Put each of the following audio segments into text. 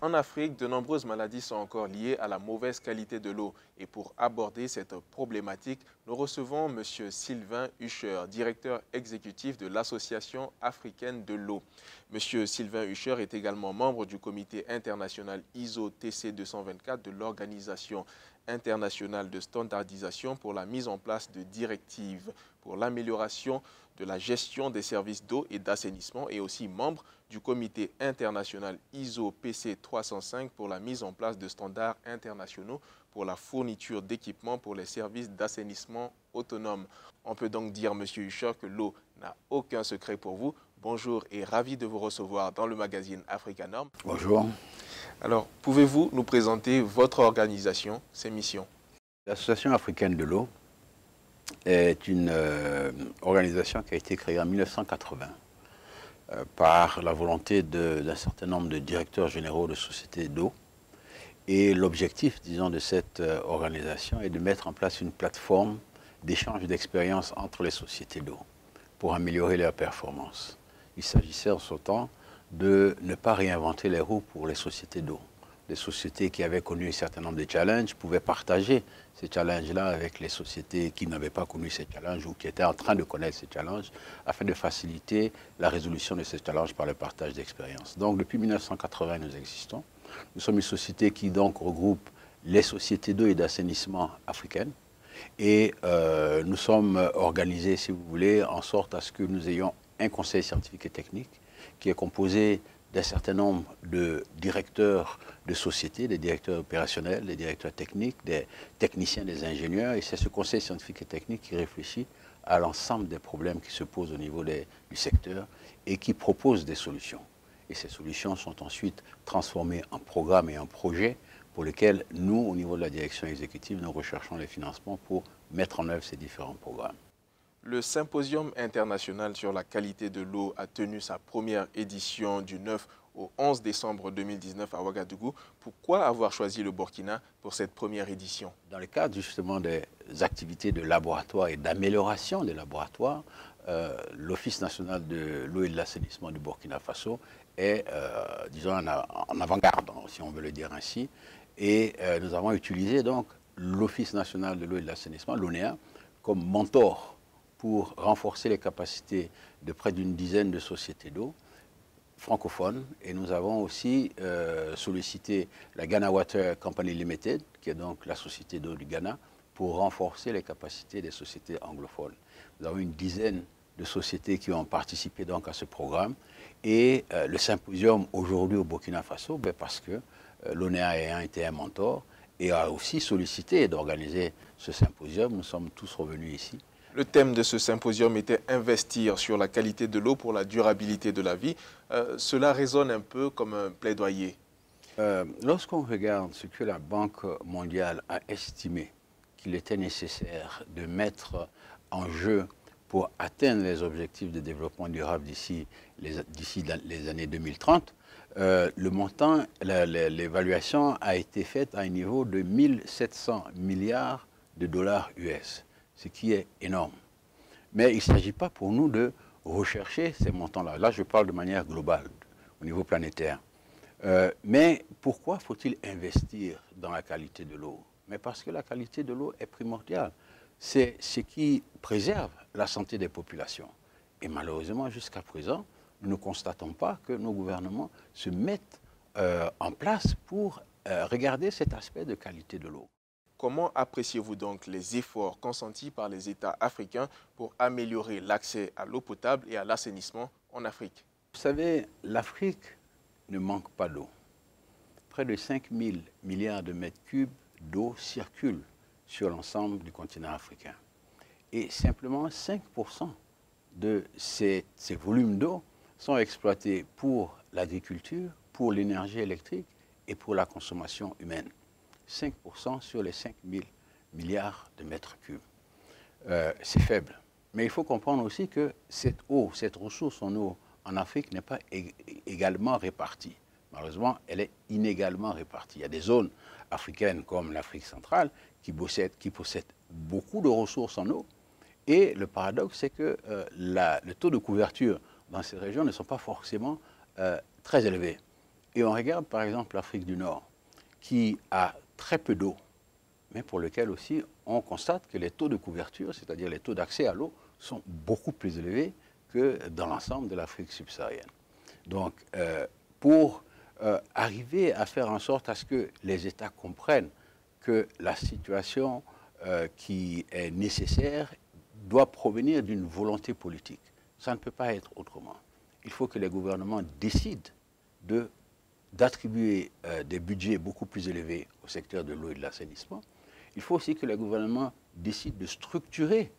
En Afrique, de nombreuses maladies sont encore liées à la mauvaise qualité de l'eau. Et pour aborder cette problématique, nous recevons M. Sylvain Hucher, directeur exécutif de l'Association africaine de l'eau. M. Sylvain Hucher est également membre du comité international ISO TC 224 de l'Organisation internationale de standardisation pour la mise en place de directives pour l'amélioration de la gestion des services d'eau et d'assainissement et aussi membre du comité international ISO PC 305 pour la mise en place de standards internationaux pour la fourniture d'équipements pour les services d'assainissement autonomes. On peut donc dire, M. Hucher, que l'eau n'a aucun secret pour vous. Bonjour et ravi de vous recevoir dans le magazine Africa Norm. Bonjour. Alors, pouvez-vous nous présenter votre organisation, ses missions? L'Association africaine de l'eau est une organisation qui a été créée en 1980 par la volonté d'un certain nombre de directeurs généraux de sociétés d'eau. Et l'objectif, disons, de cette organisation est de mettre en place une plateforme d'échange d'expériences entre les sociétés d'eau pour améliorer leurs performances. Il s'agissait en ce temps de ne pas réinventer les roues pour les sociétés d'eau. Les sociétés qui avaient connu un certain nombre de challenges pouvaient partager ces challenges-là avec les sociétés qui n'avaient pas connu ces challenges ou qui étaient en train de connaître ces challenges afin de faciliter la résolution de ces challenges par le partage d'expériences. Donc depuis 1980, nous existons. Nous sommes une société qui donc regroupe les sociétés d'eau et d'assainissement africaines et nous sommes organisés, si vous voulez, en sorte à ce que nous ayons un conseil scientifique et technique qui est composé d'un certain nombre de directeurs de sociétés, des directeurs opérationnels, des directeurs techniques, des techniciens, des ingénieurs. Et c'est ce conseil scientifique et technique qui réfléchit à l'ensemble des problèmes qui se posent au niveau du secteur et qui propose des solutions. Et ces solutions sont ensuite transformées en programmes et en projets pour lesquels nous, au niveau de la direction exécutive, nous recherchons les financements pour mettre en œuvre ces différents programmes. Le Symposium international sur la qualité de l'eau a tenu sa première édition du 9 au 11 décembre 2019 à Ouagadougou. Pourquoi avoir choisi le Burkina pour cette première édition? Dans le cadre justement des activités de laboratoire et d'amélioration des laboratoires, l'Office national de l'eau et de l'assainissement du Burkina Faso est, disons, en avant-garde, si on veut le dire ainsi. Et nous avons utilisé donc l'Office national de l'eau et de l'assainissement, l'ONEA, comme mentor pour renforcer les capacités de près d'une dizaine de sociétés d'eau francophones. Et nous avons aussi sollicité la Ghana Water Company Limited, qui est donc la société d'eau du Ghana, pour renforcer les capacités des sociétés anglophones. Nous avons une dizaine de sociétés qui ont participé donc à ce programme. Et le symposium aujourd'hui au Burkina Faso, parce que l'ONEA ayant été un mentor et a aussi sollicité d'organiser ce symposium, nous sommes tous revenus ici. Le thème de ce symposium était « Investir sur la qualité de l'eau pour la durabilité de la vie ». Cela résonne un peu comme un plaidoyer. Lorsqu'on regarde ce que la Banque mondiale a estimé qu'il était nécessaire de mettre en jeu pour atteindre les objectifs de développement durable d'ici les années 2030, le montant, l'évaluation a été faite à un niveau de 1700 milliards de dollars US. Ce qui est énorme. Mais il ne s'agit pas pour nous de rechercher ces montants-là. Là, je parle de manière globale, au niveau planétaire. Mais pourquoi faut-il investir dans la qualité de l'eau? Mais parce que la qualité de l'eau est primordiale. C'est ce qui préserve la santé des populations. Et malheureusement, jusqu'à présent, nous ne constatons pas que nos gouvernements se mettent en place pour regarder cet aspect de qualité de l'eau. Comment appréciez-vous donc les efforts consentis par les États africains pour améliorer l'accès à l'eau potable et à l'assainissement en Afrique? Vous savez, l'Afrique ne manque pas d'eau. Près de 5 000 milliards de mètres cubes d'eau circulent sur l'ensemble du continent africain. Et simplement 5% de ces volumes d'eau sont exploités pour l'agriculture, pour l'énergie électrique et pour la consommation humaine. 5% sur les 5 000 milliards de mètres cubes. C'est faible. Mais il faut comprendre aussi que cette eau, cette ressource en eau en Afrique n'est pas également répartie. Malheureusement, elle est inégalement répartie. Il y a des zones africaines comme l'Afrique centrale qui possèdent beaucoup de ressources en eau. Et le paradoxe, c'est que le taux de couverture dans ces régions ne sont pas forcément très élevés. Et on regarde par exemple l'Afrique du Nord, qui a très peu d'eau, mais pour lequel aussi on constate que les taux de couverture, c'est-à-dire les taux d'accès à l'eau, sont beaucoup plus élevés que dans l'ensemble de l'Afrique subsaharienne. Donc, pour arriver à faire en sorte à ce que les États comprennent que la situation qui est nécessaire doit provenir d'une volonté politique. Ça ne peut pas être autrement. Il faut que les gouvernements décident d'attribuer des budgets beaucoup plus élevés au secteur de l'eau et de l'assainissement. Il faut aussi que les gouvernements décident de structurer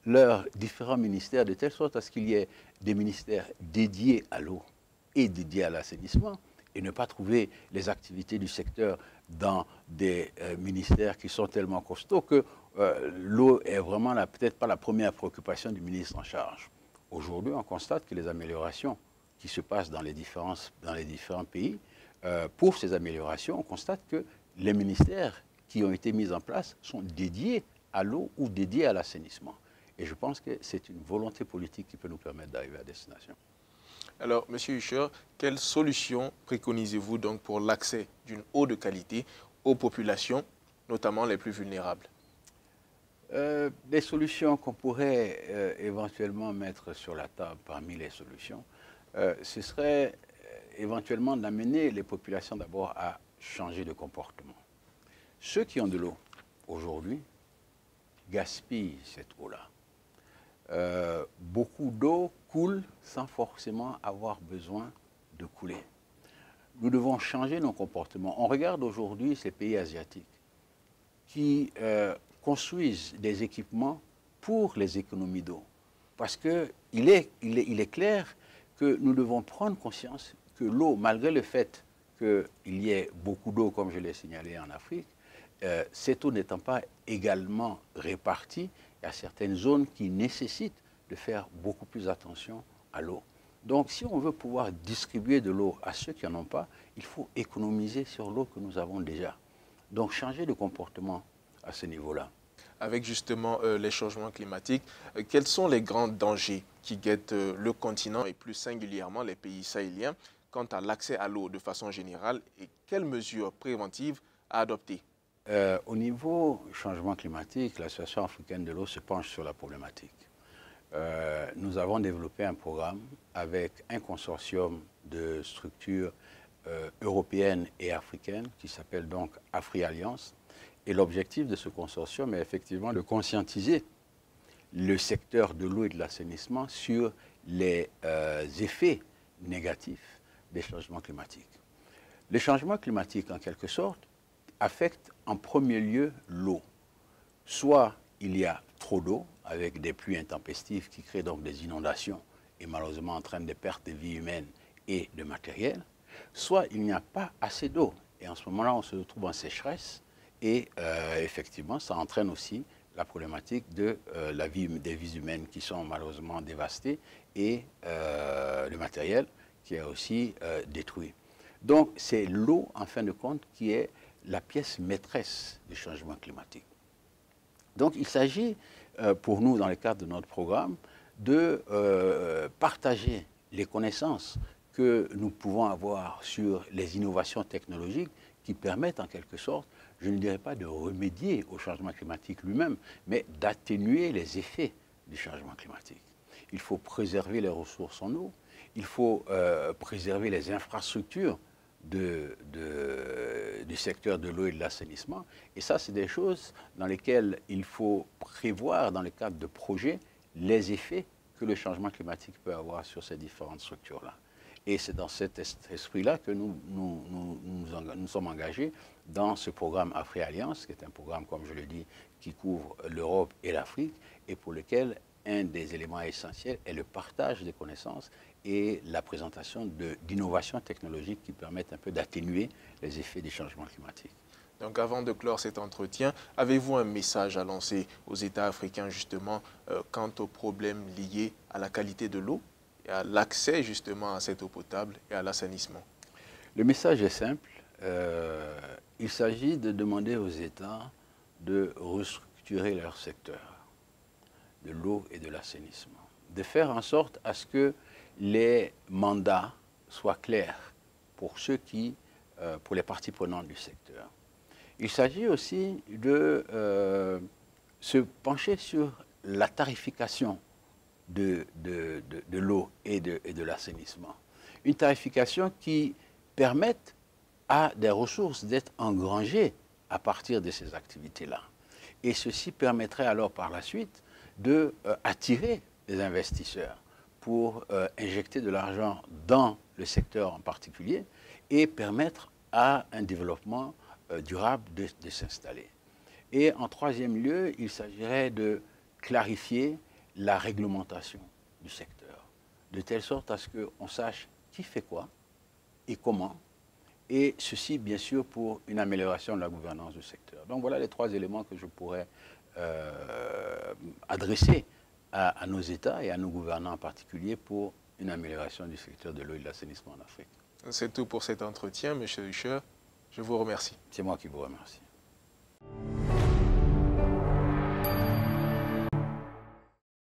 leurs différents ministères de telle sorte à ce qu'il y ait des ministères dédiés à l'eau et dédiés à l'assainissement, et ne pas trouver les activités du secteur dans des ministères qui sont tellement costauds que l'eau est vraiment peut-être pas la première préoccupation du ministre en charge. Aujourd'hui, on constate que les améliorations qui se passent dans les différents pays, pour ces améliorations, on constate que les ministères qui ont été mis en place sont dédiés à l'eau ou dédiés à l'assainissement. Et je pense que c'est une volonté politique qui peut nous permettre d'arriver à destination. Alors, M. Usher, quelles solutions préconisez-vous donc pour l'accès d'une eau de qualité aux populations, notamment les plus vulnérables? Des solutions qu'on pourrait éventuellement mettre sur la table parmi les solutions, ce serait éventuellement d'amener les populations d'abord à changer de comportement. Ceux qui ont de l'eau aujourd'hui gaspillent cette eau-là. Beaucoup d'eau coule sans forcément avoir besoin de couler. Nous devons changer nos comportements. On regarde aujourd'hui ces pays asiatiques qui construisent des équipements pour les économies d'eau. Parce qu'il est clair que nous devons prendre conscience que l'eau, malgré le fait qu'il y ait beaucoup d'eau, comme je l'ai signalé en Afrique, cette eau n'étant pas également répartie, il y a certaines zones qui nécessitent de faire beaucoup plus attention à l'eau. Donc, si on veut pouvoir distribuer de l'eau à ceux qui n'en ont pas, il faut économiser sur l'eau que nous avons déjà. Donc, changer de comportement à ce niveau-là. Avec justement les changements climatiques, quels sont les grands dangers qui guettent le continent et plus singulièrement les pays sahéliens quant à l'accès à l'eau de façon générale et quelles mesures préventives à adopter? Au niveau changement climatique, l'association africaine de l'eau se penche sur la problématique. Nous avons développé un programme avec un consortium de structures européennes et africaines qui s'appelle donc Afri-Alliance. Et l'objectif de ce consortium est effectivement de conscientiser le secteur de l'eau et de l'assainissement sur les effets négatifs des changements climatiques. Les changements climatiques, en quelque sorte, affectent en premier lieu l'eau. Soit il y a trop d'eau, avec des pluies intempestives qui créent donc des inondations et malheureusement entraînent des pertes de vies humaines et de matériel, soit il n'y a pas assez d'eau. Et en ce moment-là, on se retrouve en sécheresse et effectivement, ça entraîne aussi la problématique de des vies humaines qui sont malheureusement dévastées et le matériel qui est aussi détruit. Donc, c'est l'eau, en fin de compte, qui est la pièce maîtresse du changement climatique. Donc, il s'agit pour nous, dans le cadre de notre programme, de partager les connaissances que nous pouvons avoir sur les innovations technologiques qui permettent en quelque sorte, je ne dirais pas de remédier au changement climatique lui-même, mais d'atténuer les effets du changement climatique. Il faut préserver les ressources en eau, il faut préserver les infrastructures du secteur de l'eau et de l'assainissement. Et ça, c'est des choses dans lesquelles il faut prévoir, dans le cadre de projets, les effets que le changement climatique peut avoir sur ces différentes structures-là. Et c'est dans cet esprit-là que nous sommes engagés dans ce programme Afri-Alliance, qui est un programme, comme je le dis, qui couvre l'Europe et l'Afrique, et pour lequel un des éléments essentiels est le partage des connaissances et la présentation d'innovations technologiques qui permettent un peu d'atténuer les effets des changements climatiques. Donc avant de clore cet entretien, avez-vous un message à lancer aux États africains justement quant aux problèmes liés à la qualité de l'eau et à l'accès justement à cette eau potable et à l'assainissement? Le message est simple. Il s'agit de demander aux États de restructurer leur secteur de l'eau et de l'assainissement, de faire en sorte à ce que les mandats soient clairs pour pour les parties prenantes du secteur. Il s'agit aussi de se pencher sur la tarification de l'eau et de l'assainissement. Une tarification qui permette à des ressources d'être engrangées à partir de ces activités-là. Et ceci permettrait alors par la suite d'attirer les investisseurs pour injecter de l'argent dans le secteur en particulier et permettre à un développement durable de s'installer. Et en troisième lieu, il s'agirait de clarifier la réglementation du secteur, de telle sorte à ce qu'on sache qui fait quoi et comment, et ceci bien sûr pour une amélioration de la gouvernance du secteur. Donc voilà les trois éléments que je pourrais adresser à nos États et à nos gouvernants en particulier pour une amélioration du secteur de l'eau et de l'assainissement en Afrique. C'est tout pour cet entretien, M. Usher. Je vous remercie. C'est moi qui vous remercie.